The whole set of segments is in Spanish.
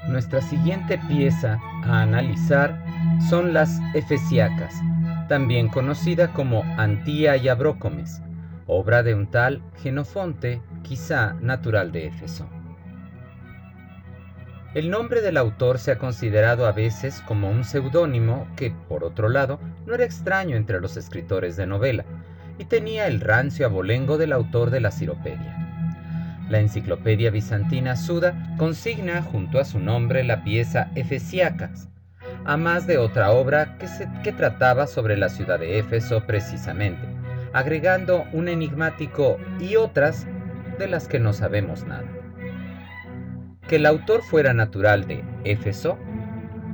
Nuestra siguiente pieza a analizar son las Efesiacas, también conocida como Antía y Abrócomes, obra de un tal Jenofonte, quizá natural de Éfeso. El nombre del autor se ha considerado a veces como un seudónimo que, por otro lado, no era extraño entre los escritores de novela, y tenía el rancio abolengo del autor de la Siropedia. La Enciclopedia Bizantina Suda consigna junto a su nombre la pieza Efesiacas, a más de otra obra que trataba sobre la ciudad de Éfeso precisamente, agregando un enigmático y otras de las que no sabemos nada. Que el autor fuera natural de Éfeso,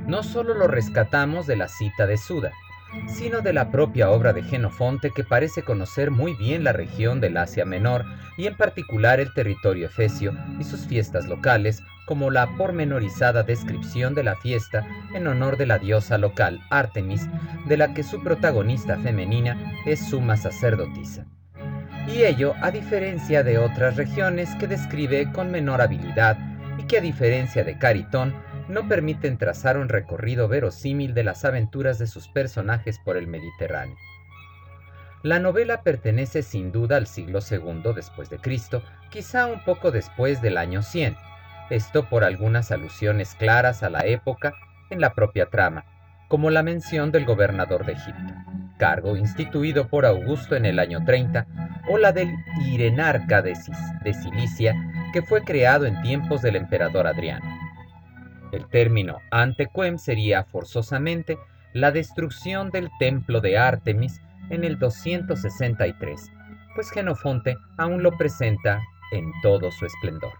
no solo lo rescatamos de la cita de Suda, sino de la propia obra de Jenofonte, que parece conocer muy bien la región del Asia Menor y en particular el territorio efesio y sus fiestas locales, como la pormenorizada descripción de la fiesta en honor de la diosa local Artemis, de la que su protagonista femenina es suma sacerdotisa. Y ello a diferencia de otras regiones que describe con menor habilidad y que a diferencia de Caritón no permiten trazar un recorrido verosímil de las aventuras de sus personajes por el Mediterráneo. La novela pertenece sin duda al siglo II después de Cristo, quizá un poco después del año 100, esto por algunas alusiones claras a la época en la propia trama, como la mención del gobernador de Egipto, cargo instituido por Augusto en el año 30, o la del Irenarca de Cilicia, que fue creado en tiempos del emperador Adriano. El término antequem sería forzosamente la destrucción del templo de Artemis en el 263, pues Jenofonte aún lo presenta en todo su esplendor.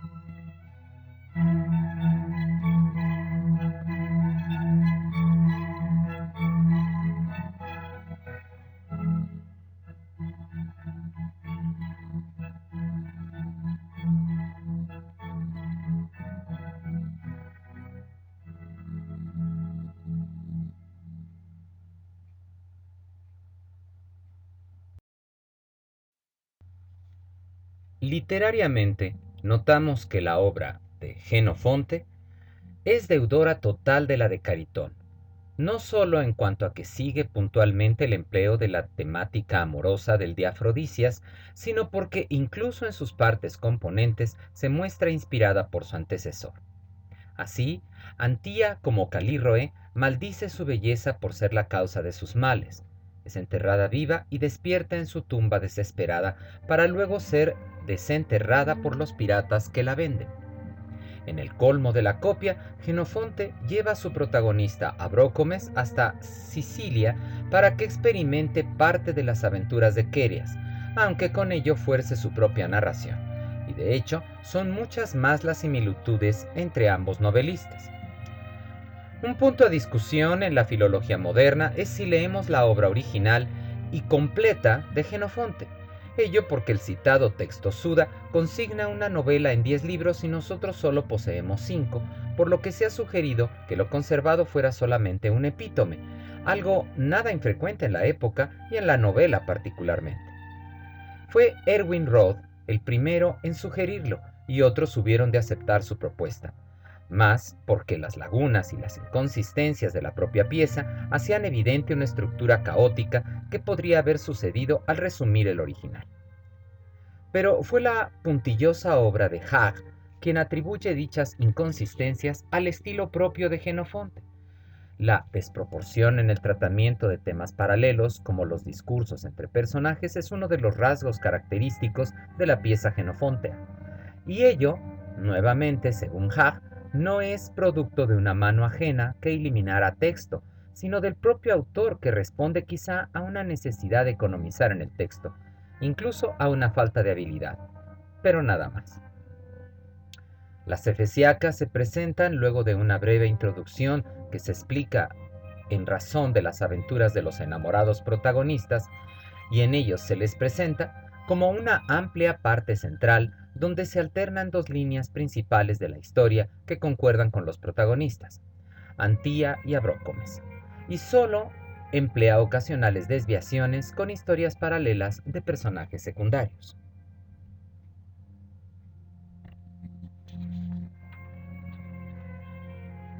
Literariamente, notamos que la obra de Jenofonte es deudora total de la de Caritón, no solo en cuanto a que sigue puntualmente el empleo de la temática amorosa del de Afrodisias, sino porque incluso en sus partes componentes se muestra inspirada por su antecesor. Así, Antía, como Calírroe, maldice su belleza por ser la causa de sus males. Es enterrada viva y despierta en su tumba desesperada para luego ser desenterrada por los piratas que la venden. En el colmo de la copia, Jenofonte lleva a su protagonista Abrócomes hasta Sicilia para que experimente parte de las aventuras de Querias, aunque con ello fuerce su propia narración. Y de hecho, son muchas más las similitudes entre ambos novelistas. Un punto de discusión en la filología moderna es si leemos la obra original y completa de Jenofonte. Ello porque el citado texto Suda consigna una novela en 10 libros y nosotros solo poseemos 5, por lo que se ha sugerido que lo conservado fuera solamente un epítome, algo nada infrecuente en la época y en la novela particularmente. Fue Erwin Roth el primero en sugerirlo y otros hubieron de aceptar su propuesta, más porque las lagunas y las inconsistencias de la propia pieza hacían evidente una estructura caótica que podría haber sucedido al resumir el original. pero fue la puntillosa obra de Hag quien atribuye dichas inconsistencias al estilo propio de Jenofonte. La desproporción en el tratamiento de temas paralelos, como los discursos entre personajes, es uno de los rasgos característicos de la pieza jenofontea. Y ello, nuevamente, según Hag, no es producto de una mano ajena que eliminara texto, sino del propio autor que responde quizá a una necesidad de economizar en el texto, incluso a una falta de habilidad, pero nada más. Las efesiacas se presentan luego de una breve introducción que se explica en razón de las aventuras de los enamorados protagonistas, y en ellos se les presenta como una amplia parte central donde se alternan dos líneas principales de la historia que concuerdan con los protagonistas, Antía y Abrócomes, y solo emplea ocasionales desviaciones con historias paralelas de personajes secundarios.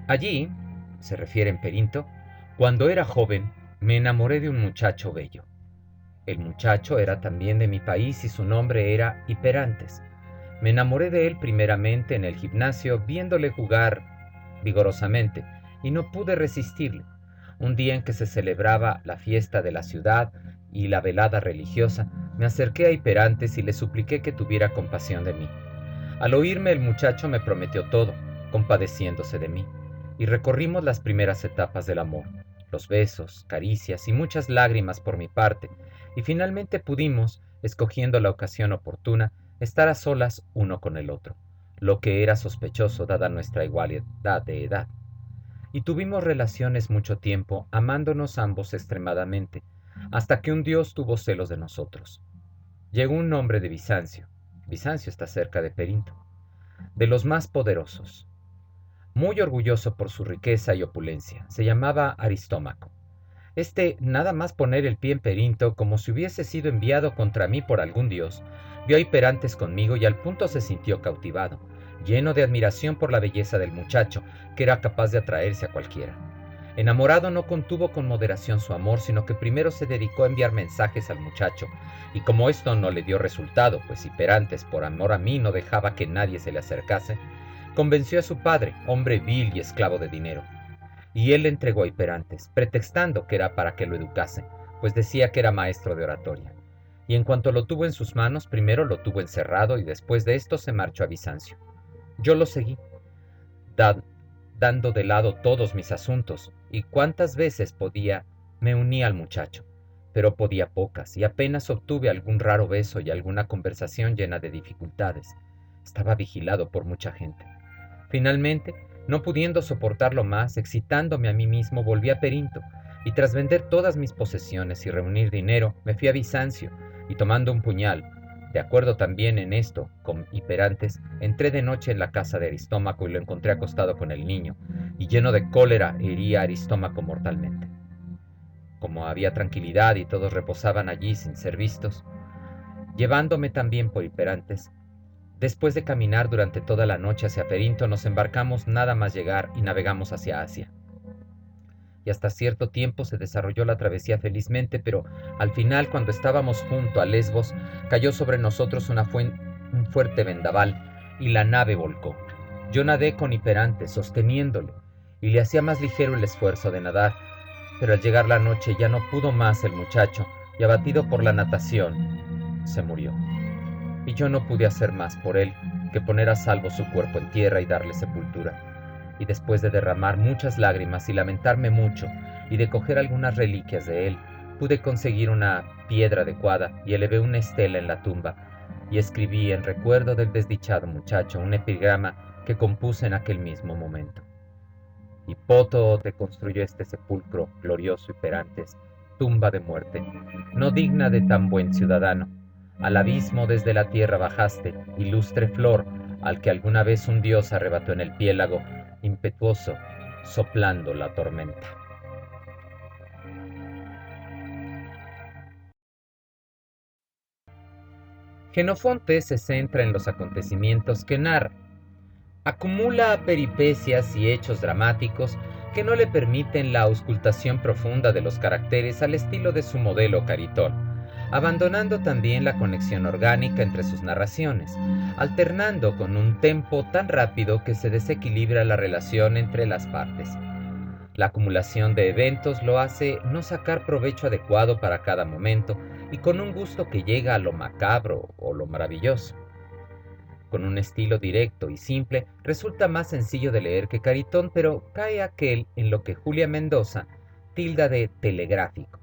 Allí, se refiere en Perinto, cuando era joven me enamoré de un muchacho bello. El muchacho era también de mi país y su nombre era Hiperantes. Me enamoré de él primeramente en el gimnasio viéndole jugar vigorosamente y no pude resistirle. Un día en que se celebraba la fiesta de la ciudad y la velada religiosa, me acerqué a Hiperantes y le supliqué que tuviera compasión de mí. Al oírme el muchacho me prometió todo, compadeciéndose de mí, y recorrimos las primeras etapas del amor, los besos, caricias y muchas lágrimas por mi parte, y finalmente pudimos, escogiendo la ocasión oportuna, estar a solas uno con el otro, lo que era sospechoso dada nuestra igualdad de edad. Y tuvimos relaciones mucho tiempo, amándonos ambos extremadamente, hasta que un dios tuvo celos de nosotros. Llegó un hombre de Bizancio. Bizancio está cerca de Perinto, de los más poderosos, muy orgulloso por su riqueza y opulencia. Se llamaba Aristómaco. Nada más poner el pie en Perinto, como si hubiese sido enviado contra mí por algún dios, vio a Hiperantes conmigo y al punto se sintió cautivado, lleno de admiración por la belleza del muchacho, que era capaz de atraerse a cualquiera. Enamorado, no contuvo con moderación su amor, sino que primero se dedicó a enviar mensajes al muchacho, y como esto no le dio resultado, pues Hiperantes por amor a mí no dejaba que nadie se le acercase, convenció a su padre, hombre vil y esclavo de dinero, y él le entregó a Hiperantes, pretextando que era para que lo educase, pues decía que era maestro de oratoria. Y en cuanto lo tuvo en sus manos, primero lo tuvo encerrado y después de esto se marchó a Bizancio. Yo lo seguí, dando de lado todos mis asuntos, y cuantas veces podía me uní al muchacho, pero podía pocas, y apenas obtuve algún raro beso y alguna conversación llena de dificultades. Estaba vigilado por mucha gente. Finalmente, no pudiendo soportarlo más, excitándome a mí mismo, volví a Perinto, y tras vender todas mis posesiones y reunir dinero, me fui a Bizancio, y tomando un puñal, de acuerdo también en esto con Hiperantes, entré de noche en la casa de Aristómaco y lo encontré acostado con el niño, y lleno de cólera herí a Aristómaco mortalmente. Como había tranquilidad y todos reposaban allí sin ser vistos, llevándome también por Hiperantes, después de caminar durante toda la noche hacia Perinto, nos embarcamos nada más llegar y navegamos hacia Asia. Y hasta cierto tiempo se desarrolló la travesía felizmente, pero al final, cuando estábamos junto a Lesbos, cayó sobre nosotros un fuerte vendaval y la nave volcó. Yo nadé con Hiperantes, sosteniéndolo, y le hacía más ligero el esfuerzo de nadar, pero al llegar la noche ya no pudo más el muchacho, y abatido por la natación, se murió. Y yo no pude hacer más por él que poner a salvo su cuerpo en tierra y darle sepultura. Y después de derramar muchas lágrimas y lamentarme mucho, y de coger algunas reliquias de él, pude conseguir una piedra adecuada y elevé una estela en la tumba, y escribí en recuerdo del desdichado muchacho un epigrama que compuse en aquel mismo momento. Hipoto te construyó este sepulcro glorioso Hiperantes, tumba de muerte, no digna de tan buen ciudadano. Al abismo desde la tierra bajaste, ilustre flor, al que alguna vez un dios arrebató en el piélago, impetuoso, soplando la tormenta. Jenofonte se centra en los acontecimientos que narra. Acumula peripecias y hechos dramáticos que no le permiten la auscultación profunda de los caracteres al estilo de su modelo Caritón, abandonando también la conexión orgánica entre sus narraciones, alternando con un tempo tan rápido que se desequilibra la relación entre las partes. La acumulación de eventos lo hace no sacar provecho adecuado para cada momento y con un gusto que llega a lo macabro o lo maravilloso. Con un estilo directo y simple, resulta más sencillo de leer que Caritón, pero cae aquel en lo que Julia Mendoza tilda de telegráfico.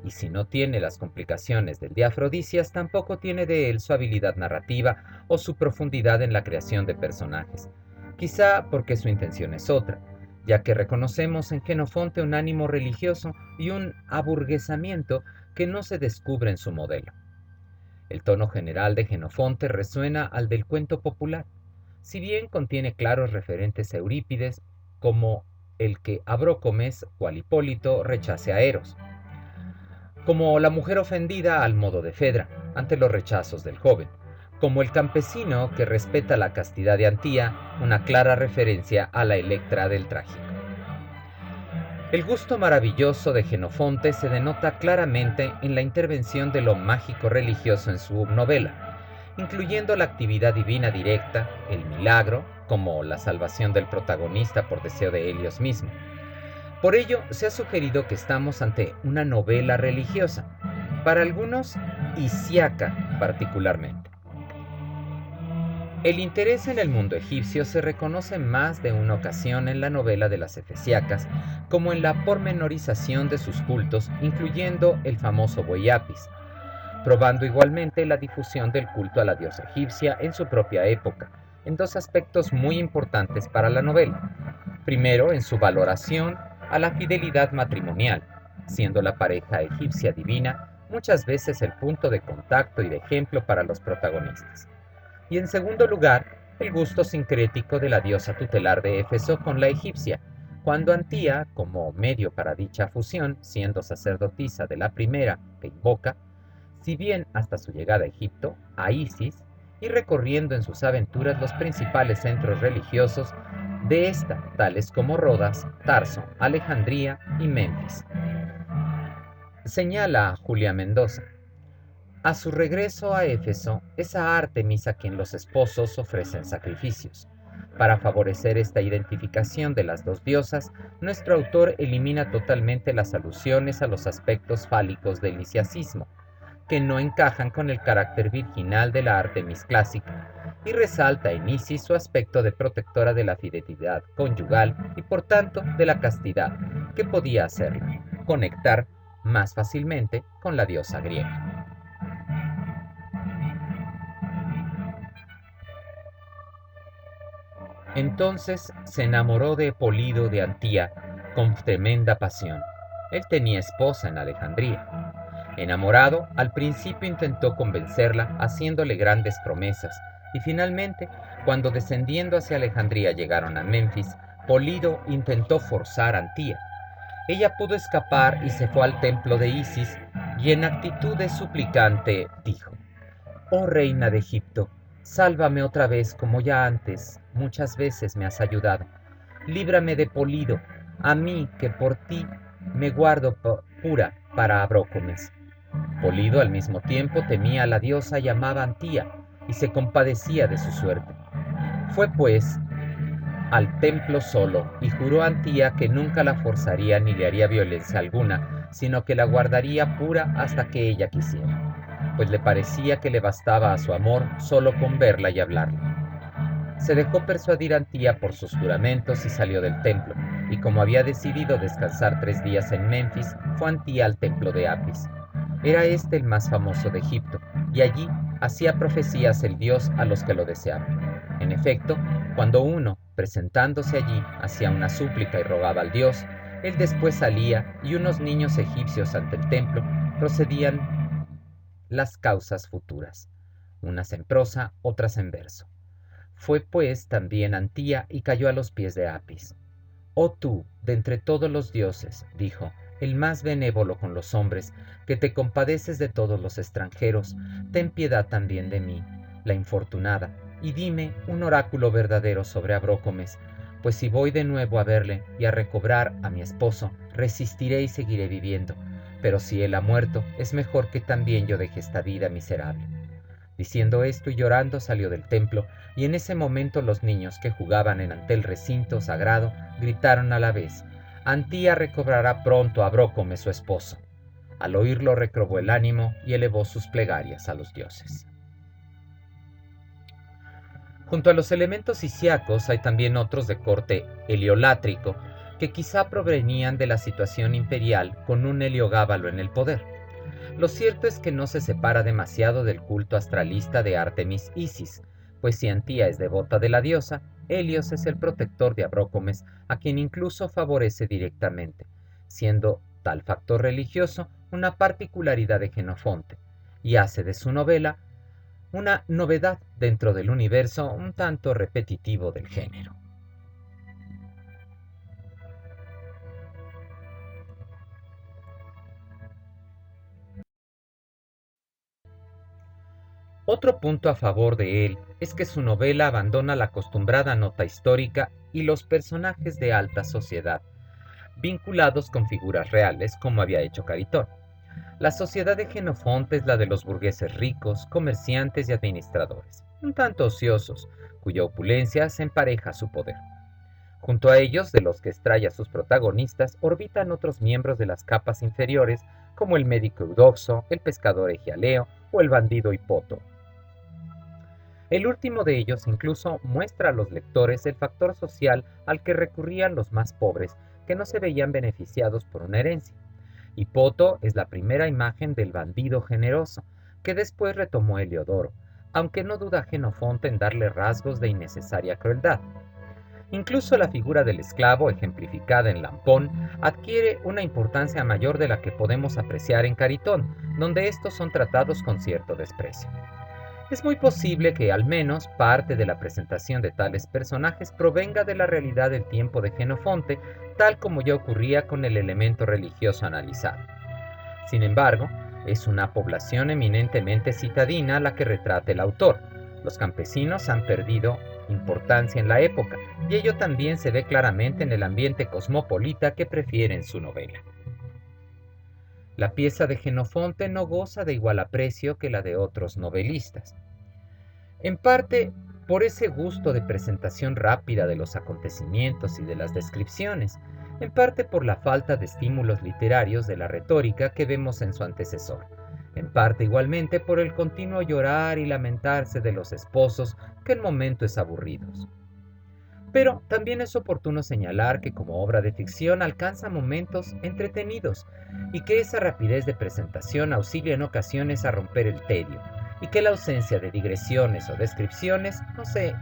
Y si no tiene las complicaciones del de Afrodisias, tampoco tiene de él su habilidad narrativa o su profundidad en la creación de personajes. Quizá porque su intención es otra, ya que reconocemos en Jenofonte un ánimo religioso y un aburguesamiento que no se descubre en su modelo. El tono general de Jenofonte resuena al del cuento popular, si bien contiene claros referentes a Eurípides, como el que Abrócomes, cual Hipólito, rechace a Eros, como la mujer ofendida al modo de Fedra, ante los rechazos del joven, como el campesino que respeta la castidad de Antía, una clara referencia a la Electra del Trágico. El gusto maravilloso de Jenofonte se denota claramente en la intervención de lo mágico religioso en su novela, incluyendo la actividad divina directa, el milagro, como la salvación del protagonista por deseo de Helios mismo. Por ello, se ha sugerido que estamos ante una novela religiosa, para algunos isiaca particularmente. El interés en el mundo egipcio se reconoce en más de una ocasión en la novela de las Efesiacas, como en la pormenorización de sus cultos, incluyendo el famoso buey Apis, probando igualmente la difusión del culto a la diosa egipcia en su propia época, en dos aspectos muy importantes para la novela. Primero, en su valoración a la fidelidad matrimonial, siendo la pareja egipcia divina muchas veces el punto de contacto y de ejemplo para los protagonistas. Y en segundo lugar, el gusto sincrético de la diosa tutelar de Éfeso con la egipcia, cuando Antía, como medio para dicha fusión, siendo sacerdotisa de la primera que invoca, si bien hasta su llegada a Egipto, a Isis, y recorriendo en sus aventuras los principales centros religiosos de esta, tales como Rodas, Tarso, Alejandría y Memphis. Señala Julia Mendoza: a su regreso a Éfeso, es a Artemis a quien los esposos ofrecen sacrificios. Para favorecer esta identificación de las dos diosas, nuestro autor elimina totalmente las alusiones a los aspectos fálicos del liciacismo, que no encajan con el carácter virginal de la Artemis clásica, y resalta en Isis su aspecto de protectora de la fidelidad conyugal y por tanto de la castidad, que podía hacerla conectar más fácilmente con la diosa griega. Entonces se enamoró de Polido de Antía con tremenda pasión. Él tenía esposa en Alejandría. Enamorado, al principio intentó convencerla haciéndole grandes promesas, y finalmente, cuando descendiendo hacia Alejandría llegaron a Memphis, Polido intentó forzar a Antía. Ella pudo escapar y se fue al templo de Isis, y en actitud de suplicante dijo: «Oh reina de Egipto, sálvame otra vez como ya antes muchas veces me has ayudado. Líbrame de Polido, a mí que por ti me guardo pura para Abrócomes». Polido al mismo tiempo temía a la diosa y amaba a Antía, y se compadecía de su suerte. Fue pues al templo solo y juró a Antía que nunca la forzaría ni le haría violencia alguna, sino que la guardaría pura hasta que ella quisiera, pues le parecía que le bastaba a su amor solo con verla y hablarle. Se dejó persuadir Antía por sus juramentos y salió del templo, y como había decidido descansar 3 días en Memphis, fue Antía al templo de Apis. Era este el más famoso de Egipto, y allí hacía profecías el dios a los que lo deseaban. En efecto, cuando uno, presentándose allí, hacía una súplica y rogaba al dios, él después salía y unos niños egipcios ante el templo procedían las causas futuras, unas en prosa, otras en verso. Fue pues también Antía y cayó a los pies de Apis. «Oh tú, de entre todos los dioses», dijo, «el más benévolo con los hombres, que te compadeces de todos los extranjeros, ten piedad también de mí, la infortunada, y dime un oráculo verdadero sobre Abrócomes, pues si voy de nuevo a verle y a recobrar a mi esposo, resistiré y seguiré viviendo, pero si él ha muerto, es mejor que también yo deje esta vida miserable. Diciendo esto y llorando salió del templo, y en ese momento los niños que jugaban ante el recinto sagrado gritaron a la vez: Antía recobrará pronto a Brócome su esposo. Al oírlo recobró el ánimo y elevó sus plegarias a los dioses. Junto a los elementos isiacos hay también otros de corte heliolátrico, que quizá provenían de la situación imperial con un Heliogábalo en el poder. Lo cierto es que no se separa demasiado del culto astralista de Artemis Isis, pues si Antía es devota de la diosa, Helios es el protector de Abrócomes, a quien incluso favorece directamente, siendo tal factor religioso una particularidad de Jenofonte, y hace de su novela una novedad dentro del universo un tanto repetitivo del género. Otro punto a favor de él es que su novela abandona la acostumbrada nota histórica y los personajes de alta sociedad, vinculados con figuras reales como había hecho Caritón. La sociedad de Jenofonte es la de los burgueses ricos, comerciantes y administradores, un tanto ociosos, cuya opulencia se empareja a su poder. Junto a ellos, de los que extrae a sus protagonistas, orbitan otros miembros de las capas inferiores, como el médico Eudoxo, el pescador Egialeo o el bandido Hipoto. El último de ellos incluso muestra a los lectores el factor social al que recurrían los más pobres, que no se veían beneficiados por una herencia. Hipoto es la primera imagen del bandido generoso, que después retomó Heliodoro, aunque no duda Jenofonte en darle rasgos de innecesaria crueldad. Incluso la figura del esclavo, ejemplificada en Lampón, adquiere una importancia mayor de la que podemos apreciar en Caritón, donde estos son tratados con cierto desprecio. Es muy posible que al menos parte de la presentación de tales personajes provenga de la realidad del tiempo de Jenofonte, tal como ya ocurría con el elemento religioso analizado. Sin embargo, es una población eminentemente citadina la que retrata el autor. Los campesinos han perdido importancia en la época, y ello también se ve claramente en el ambiente cosmopolita que prefiere en su novela. La pieza de Jenofonte no goza de igual aprecio que la de otros novelistas. En parte por ese gusto de presentación rápida de los acontecimientos y de las descripciones, en parte por la falta de estímulos literarios de la retórica que vemos en su antecesor, en parte igualmente por el continuo llorar y lamentarse de los esposos que en momentos aburridos. Pero también es oportuno señalar que como obra de ficción alcanza momentos entretenidos y que esa rapidez de presentación auxilia en ocasiones a romper el tedio y que la ausencia de digresiones o descripciones no se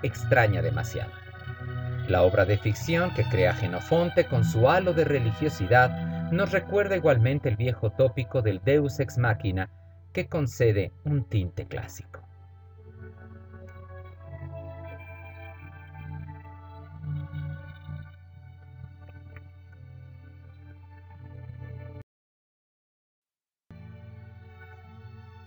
extraña demasiado. La obra de ficción que crea Jenofonte con su halo de religiosidad nos recuerda igualmente el viejo tópico del Deus ex machina que concede un tinte clásico.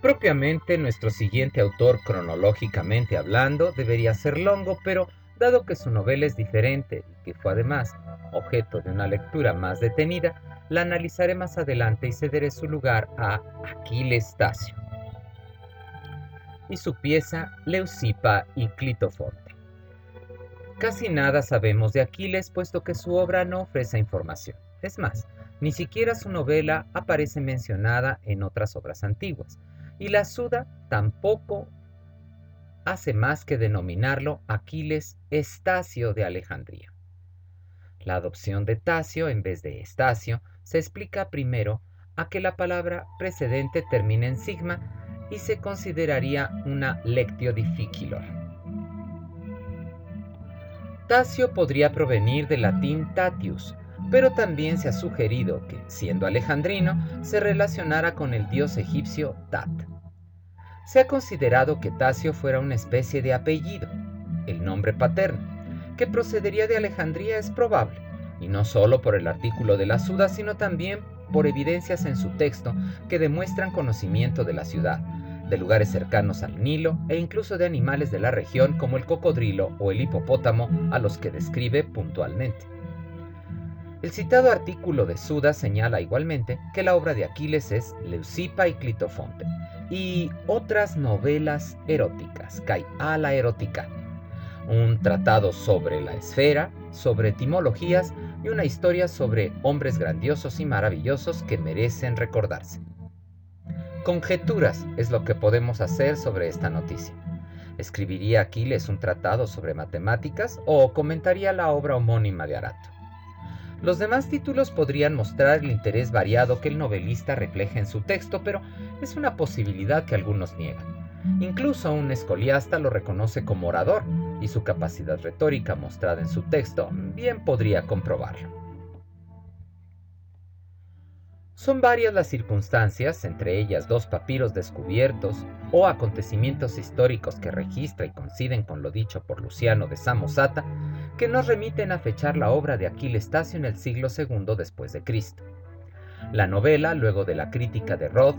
Propiamente, nuestro siguiente autor, cronológicamente hablando, debería ser Longo, pero dado que su novela es diferente y que fue además objeto de una lectura más detenida, la analizaré más adelante y cederé su lugar a Aquiles Tacio y su pieza Leucipa y Clitofonte. Casi nada sabemos de Aquiles, puesto que su obra no ofrece información. Es más, ni siquiera su novela aparece mencionada en otras obras antiguas, y la Suda tampoco hace más que denominarlo Aquiles Estacio de Alejandría. La adopción de Tacio en vez de Estacio se explica primero a que la palabra precedente termina en sigma y se consideraría una lectio difficilor. Tacio podría provenir del latín Tatius, pero también se ha sugerido que, siendo alejandrino, se relacionara con el dios egipcio Tat. Se ha considerado que Tacio fuera una especie de apellido, el nombre paterno, que procedería de Alejandría es probable, y no solo por el artículo de la Suda, sino también por evidencias en su texto que demuestran conocimiento de la ciudad, de lugares cercanos al Nilo e incluso de animales de la región como el cocodrilo o el hipopótamo a los que describe puntualmente. El citado artículo de Suda señala igualmente que la obra de Aquiles es Leucipa y Clitofonte y otras novelas eróticas, kai ala erótica, un tratado sobre la esfera, sobre etimologías y una historia sobre hombres grandiosos y maravillosos que merecen recordarse. Conjeturas es lo que podemos hacer sobre esta noticia. ¿Escribiría Aquiles un tratado sobre matemáticas o comentaría la obra homónima de Arato? Los demás títulos podrían mostrar el interés variado que el novelista refleja en su texto, pero es una posibilidad que algunos niegan. Incluso un escoliasta lo reconoce como orador, y su capacidad retórica mostrada en su texto bien podría comprobarlo. Son varias las circunstancias, entre ellas 2 papiros descubiertos o acontecimientos históricos que registra y coinciden con lo dicho por Luciano de Samosata, que nos remiten a fechar la obra de Aquiles Tacio en el siglo II después de Cristo. La novela, luego de la crítica de Rod,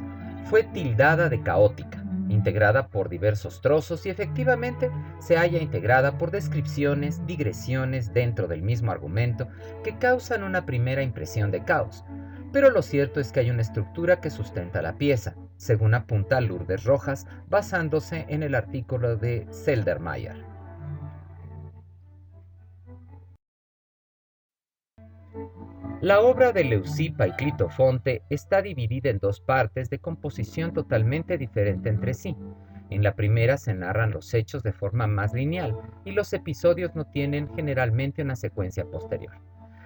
fue tildada de caótica, integrada por diversos trozos y efectivamente se halla integrada por descripciones, digresiones dentro del mismo argumento que causan una primera impresión de caos. Pero lo cierto es que hay una estructura que sustenta la pieza, según apunta Lourdes Rojas, basándose en el artículo de Seldermayer. La obra de Leucipa y Clitofonte está dividida en 2 partes de composición totalmente diferente entre sí. En la primera se narran los hechos de forma más lineal y los episodios no tienen generalmente una secuencia posterior.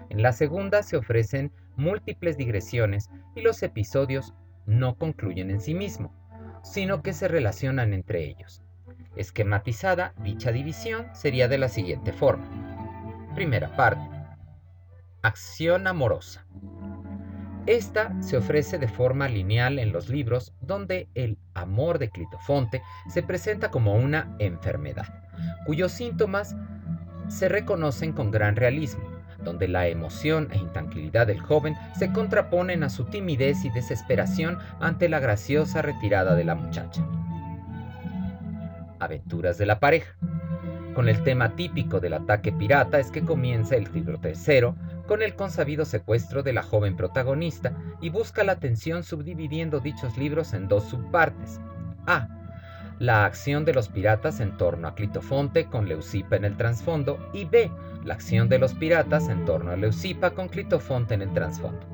En la segunda se ofrecen múltiples digresiones y los episodios no concluyen en sí mismos, sino que se relacionan entre ellos. Esquematizada, dicha división sería de la siguiente forma. Primera parte. Acción amorosa. Esta se ofrece de forma lineal en los libros donde el amor de Clitofonte se presenta como una enfermedad, cuyos síntomas se reconocen con gran realismo, donde la emoción e intranquilidad del joven se contraponen a su timidez y desesperación ante la graciosa retirada de la muchacha. Aventuras de la pareja. Con el tema típico del ataque pirata es que comienza el libro tercero, con el consabido secuestro de la joven protagonista y busca la atención subdividiendo dichos libros en 2 subpartes. A. La acción de los piratas en torno a Clitofonte con Leucipa en el trasfondo y B. La acción de los piratas en torno a Leucipa con Clitofonte en el trasfondo.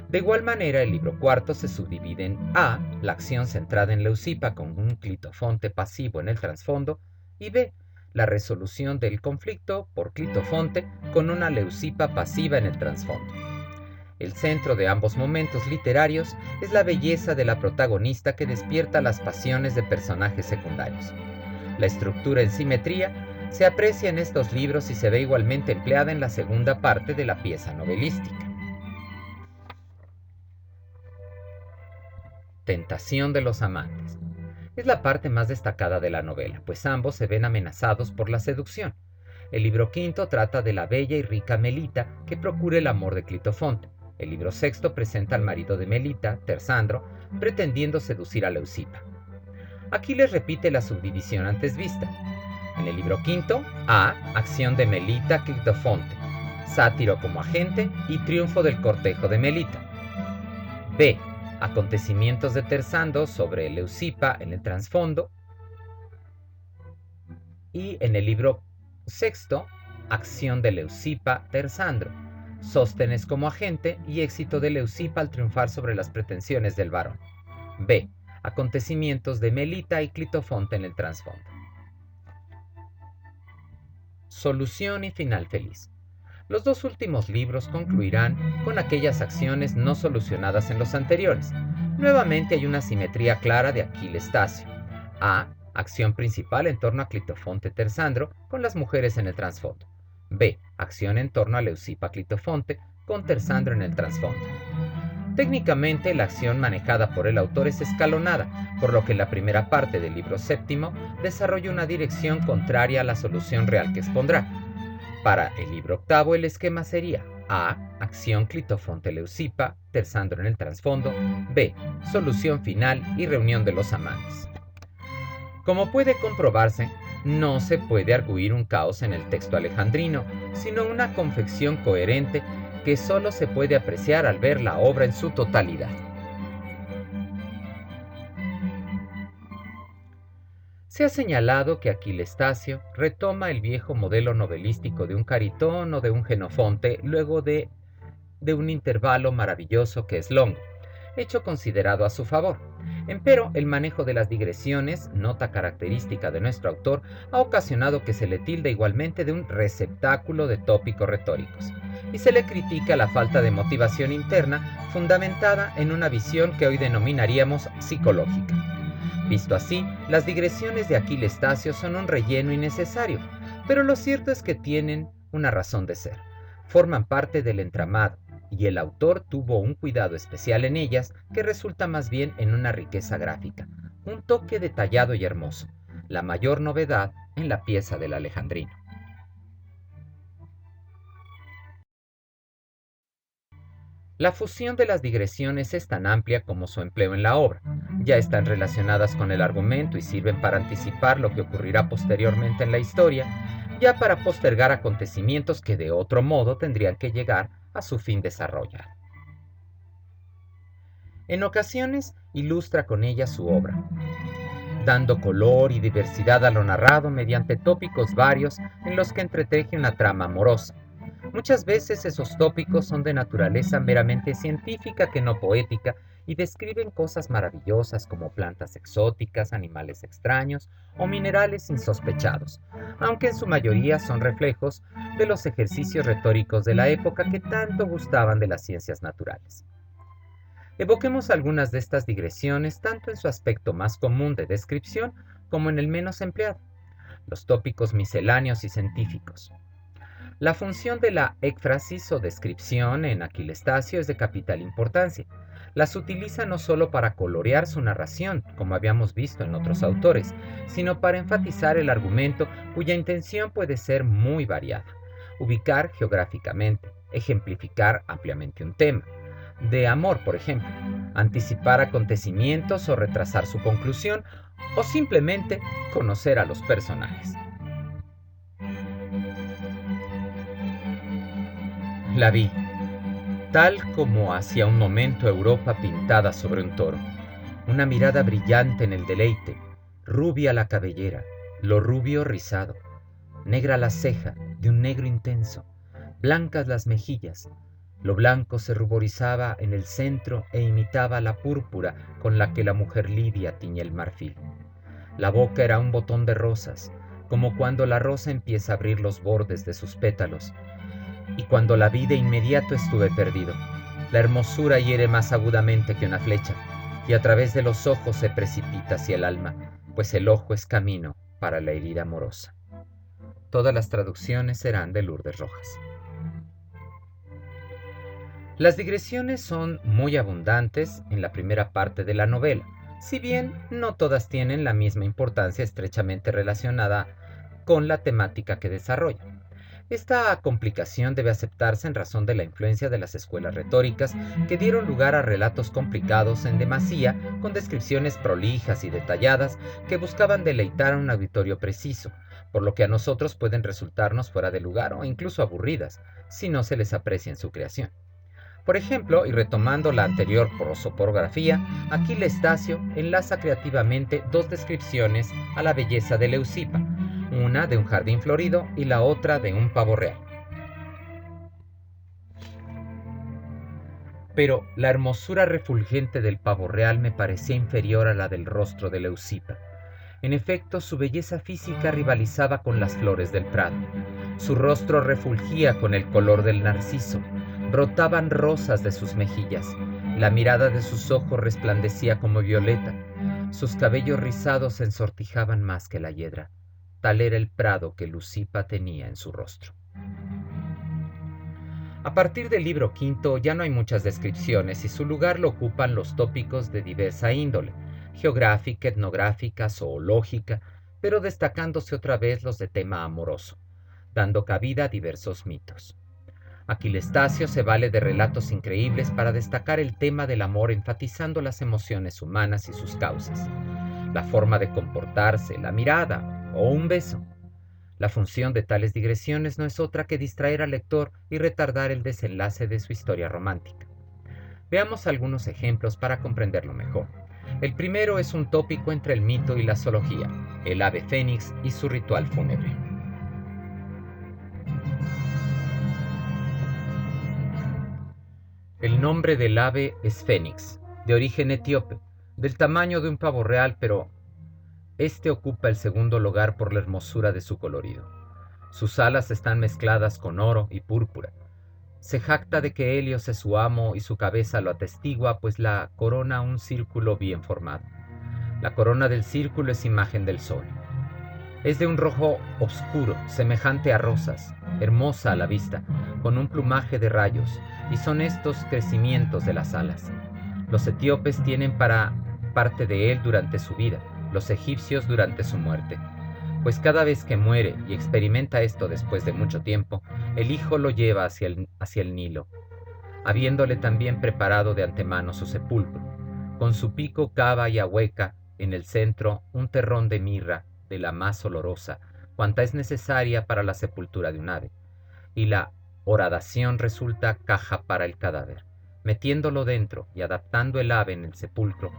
De igual manera, el libro cuarto se subdivide en A. La acción centrada en Leucipa con un Clitofonte pasivo en el trasfondo y B. La resolución del conflicto por Clitofonte con una Leucipa pasiva en el trasfondo. El centro de ambos momentos literarios es la belleza de la protagonista que despierta las pasiones de personajes secundarios. La estructura en simetría se aprecia en estos libros y se ve igualmente empleada en la segunda parte de la pieza novelística. Tentación de los amantes. Es la parte más destacada de la novela, pues ambos se ven amenazados por la seducción. El libro quinto trata de la bella y rica Melita que procura el amor de Clitofonte. El libro sexto presenta al marido de Melita, Tersandro, pretendiendo seducir a Leucipa. Aquí les repite la subdivisión antes vista. En el libro quinto, A. Acción de Melita Clitofonte, sátiro como agente y triunfo del cortejo de Melita. B. Acontecimientos de Tersandro sobre Leucipa en el trasfondo. Y en el libro sexto, Acción de Leucipa Tersandro, sóstenes como agente y éxito de Leucipa al triunfar sobre las pretensiones del varón. B. Acontecimientos de Melita y Clitofonte en el trasfondo. Solución y final feliz. Los 2 últimos libros concluirán con aquellas acciones no solucionadas en los anteriores. Nuevamente hay una simetría clara de Aquiles Tacio. A. Acción principal en torno a Clitofonte Tersandro con las mujeres en el trasfondo. B. Acción en torno a Leucipa Clitofonte con Tersandro en el trasfondo. Técnicamente la acción manejada por el autor es escalonada, por lo que la primera parte del libro séptimo desarrolla una dirección contraria a la solución real que expondrá. Para el libro octavo el esquema sería A. Acción Clitofonte Leucipa, Tersandro en el trasfondo. B. Solución final y reunión de los amantes. Como puede comprobarse, no se puede arguir un caos en el texto alejandrino, sino una confección coherente que solo se puede apreciar al ver la obra en su totalidad. Se ha señalado que Aquilestasio retoma el viejo modelo novelístico de un Caritón o de un Jenofonte luego de un intervalo maravilloso que es Longo, hecho considerado a su favor. Empero, el manejo de las digresiones, nota característica de nuestro autor, ha ocasionado que se le tilde igualmente de un receptáculo de tópicos retóricos, y se le critica la falta de motivación interna fundamentada en una visión que hoy denominaríamos psicológica. Visto así, las digresiones de Aquilestasio son un relleno innecesario, pero lo cierto es que tienen una razón de ser. Forman parte del entramado, y el autor tuvo un cuidado especial en ellas que resulta más bien en una riqueza gráfica, un toque detallado y hermoso, la mayor novedad en la pieza del Alejandrino. La fusión de las digresiones es tan amplia como su empleo en la obra. Ya están relacionadas con el argumento y sirven para anticipar lo que ocurrirá posteriormente en la historia, ya para postergar acontecimientos que de otro modo tendrían que llegar a su fin desarrollado. En ocasiones ilustra con ella su obra, dando color y diversidad a lo narrado mediante tópicos varios en los que entreteje una trama amorosa. Muchas veces esos tópicos son de naturaleza meramente científica que no poética y describen cosas maravillosas como plantas exóticas, animales extraños o minerales insospechados, aunque en su mayoría son reflejos de los ejercicios retóricos de la época que tanto gustaban de las ciencias naturales. Evoquemos algunas de estas digresiones tanto en su aspecto más común de descripción como en el menos empleado, los tópicos misceláneos y científicos. La función de la éfrasis o descripción en Aquilestasio es de capital importancia. Las utiliza no solo para colorear su narración, como habíamos visto en otros autores, sino para enfatizar el argumento cuya intención puede ser muy variada. Ubicar geográficamente, ejemplificar ampliamente un tema. De amor, por ejemplo, anticipar acontecimientos o retrasar su conclusión, o simplemente conocer a los personajes. La vi, tal como hacía un momento Europa pintada sobre un toro, una mirada brillante en el deleite, rubia la cabellera, lo rubio rizado, negra la ceja de un negro intenso, blancas las mejillas, lo blanco se ruborizaba en el centro e imitaba la púrpura con la que la mujer lidia tiñe el marfil. La boca era un botón de rosas, como cuando la rosa empieza a abrir los bordes de sus pétalos, y cuando la vi de inmediato estuve perdido. La hermosura hiere más agudamente que una flecha, y a través de los ojos se precipita hacia el alma, pues el ojo es camino para la herida amorosa. Todas las traducciones serán de Lourdes Rojas. Las digresiones son muy abundantes en la primera parte de la novela, si bien no todas tienen la misma importancia estrechamente relacionada con la temática que desarrolla. Esta complicación debe aceptarse en razón de la influencia de las escuelas retóricas que dieron lugar a relatos complicados en demasía, con descripciones prolijas y detalladas que buscaban deleitar a un auditorio preciso, por lo que a nosotros pueden resultarnos fuera de lugar o incluso aburridas, si no se les aprecia en su creación. Por ejemplo, y retomando la anterior prosopografía, Aquilestasio enlaza creativamente dos descripciones a la belleza de Leucipa, una de un jardín florido y la otra de un pavo real. Pero la hermosura refulgente del pavo real me parecía inferior a la del rostro de Leucipa. En efecto, su belleza física rivalizaba con las flores del prado. Su rostro refulgía con el color del narciso, brotaban rosas de sus mejillas, la mirada de sus ojos resplandecía como violeta, sus cabellos rizados se ensortijaban más que la hiedra. Tal era el prado que Leucipa tenía en su rostro. A partir del libro quinto ya no hay muchas descripciones y su lugar lo ocupan los tópicos de diversa índole, geográfica, etnográfica, zoológica, pero destacándose otra vez los de tema amoroso, dando cabida a diversos mitos. Aquilestasio se vale de relatos increíbles para destacar el tema del amor enfatizando las emociones humanas y sus causas, la forma de comportarse, la mirada o un beso. La función de tales digresiones no es otra que distraer al lector y retardar el desenlace de su historia romántica. Veamos algunos ejemplos para comprenderlo mejor. El primero es un tópico entre el mito y la zoología, el ave fénix y su ritual fúnebre. El nombre del ave es fénix, de origen etíope, del tamaño de un pavo real, pero este ocupa el segundo lugar por la hermosura de su colorido. Sus alas están mezcladas con oro y púrpura. Se jacta de que Helios es su amo y su cabeza lo atestigua, pues la corona un círculo bien formado. La corona del círculo es imagen del sol. Es de un rojo oscuro, semejante a rosas, hermosa a la vista, con un plumaje de rayos, y son estos crecimientos de las alas. Los etíopes tienen parte de él durante su vida, los egipcios durante su muerte. Pues cada vez que muere y experimenta esto después de mucho tiempo, el hijo lo lleva hacia el Nilo, habiéndole también preparado de antemano su sepulcro. Con su pico cava y ahueca en el centro un terrón de mirra, de la más olorosa, cuanta es necesaria para la sepultura de un ave, y la horadación resulta caja para el cadáver. Metiéndolo dentro y adaptando el ave en el sepulcro,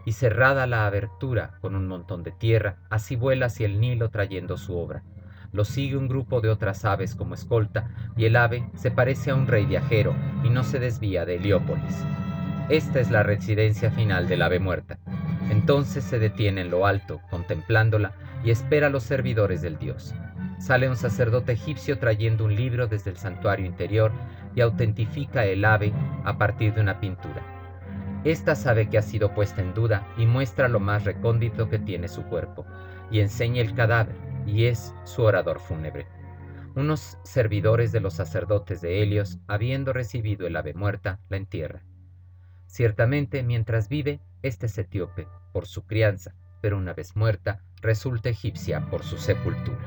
y cerrada la abertura con un montón de tierra, así vuela hacia el Nilo trayendo su obra. Lo sigue un grupo de otras aves como escolta, y el ave se parece a un rey viajero y no se desvía de Heliópolis. Esta es la residencia final del ave muerta. Entonces se detiene en lo alto, contemplándola, y espera a los servidores del dios. Sale un sacerdote egipcio trayendo un libro desde el santuario interior y autentifica el ave a partir de una pintura. Esta sabe que ha sido puesta en duda y muestra lo más recóndito que tiene su cuerpo, y enseña el cadáver, y es su orador fúnebre. Unos servidores de los sacerdotes de Helios, habiendo recibido el ave muerta, la entierra. Ciertamente, mientras vive, éste es etíope por su crianza, pero una vez muerta, resulta egipcia por su sepultura.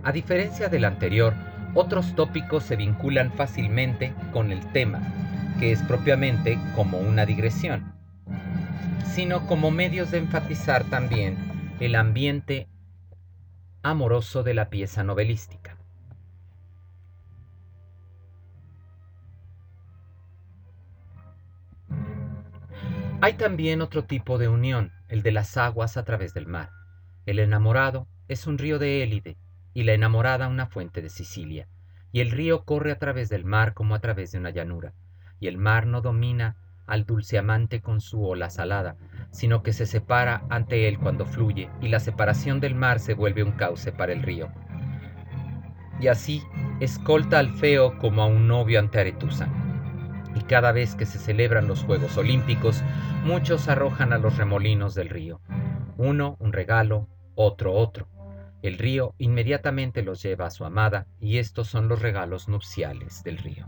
A diferencia del anterior, otros tópicos se vinculan fácilmente con el tema, que es propiamente como una digresión, sino como medios de enfatizar también el ambiente amoroso de la pieza novelística. Hay también otro tipo de unión, el de las aguas a través del mar. El enamorado es un río de Élide y la enamorada una fuente de Sicilia, y el río corre a través del mar como a través de una llanura, y el mar no domina al dulce amante con su ola salada, sino que se separa ante él cuando fluye, y la separación del mar se vuelve un cauce para el río. Y así escolta al feo como a un novio ante Aretusa. Y cada vez que se celebran los Juegos Olímpicos, muchos arrojan a los remolinos del río. Uno un regalo, otro. El río inmediatamente los lleva a su amada, y estos son los regalos nupciales del río.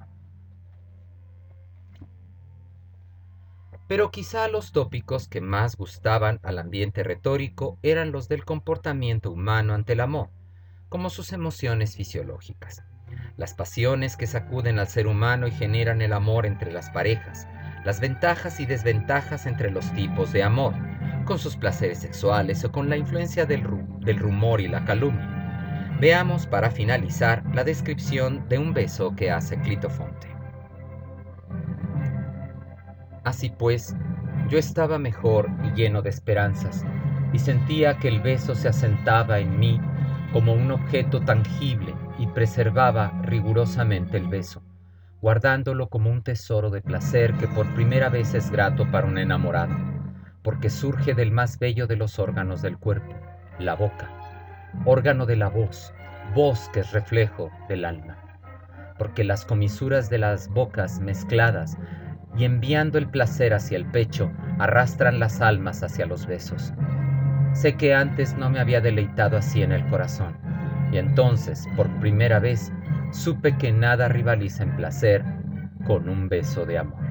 Pero quizá los tópicos que más gustaban al ambiente retórico eran los del comportamiento humano ante el amor, como sus emociones fisiológicas. Las pasiones que sacuden al ser humano y generan el amor entre las parejas, las ventajas y desventajas entre los tipos de amor, con sus placeres sexuales o con la influencia del rumor y la calumnia. Veamos para finalizar la descripción de un beso que hace Clitofonte. Así pues, yo estaba mejor y lleno de esperanzas, y sentía que el beso se asentaba en mí como un objeto tangible y preservaba rigurosamente el beso, guardándolo como un tesoro de placer que por primera vez es grato para un enamorado, porque surge del más bello de los órganos del cuerpo, la boca, órgano de la voz que es reflejo del alma, porque las comisuras de las bocas mezcladas y enviando el placer hacia el pecho, arrastran las almas hacia los besos. Sé que antes no me había deleitado así en el corazón, y entonces, por primera vez, supe que nada rivaliza en placer con un beso de amor.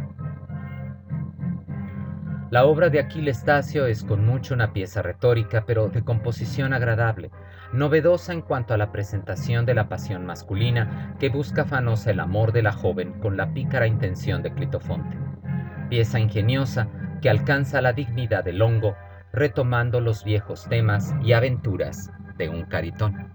La obra de Aquiles Tacio es con mucho una pieza retórica, pero de composición agradable, novedosa en cuanto a la presentación de la pasión masculina que busca afanosa el amor de la joven con la pícara intención de Clitofonte. Pieza ingeniosa que alcanza la dignidad del hongo, retomando los viejos temas y aventuras de un caritón.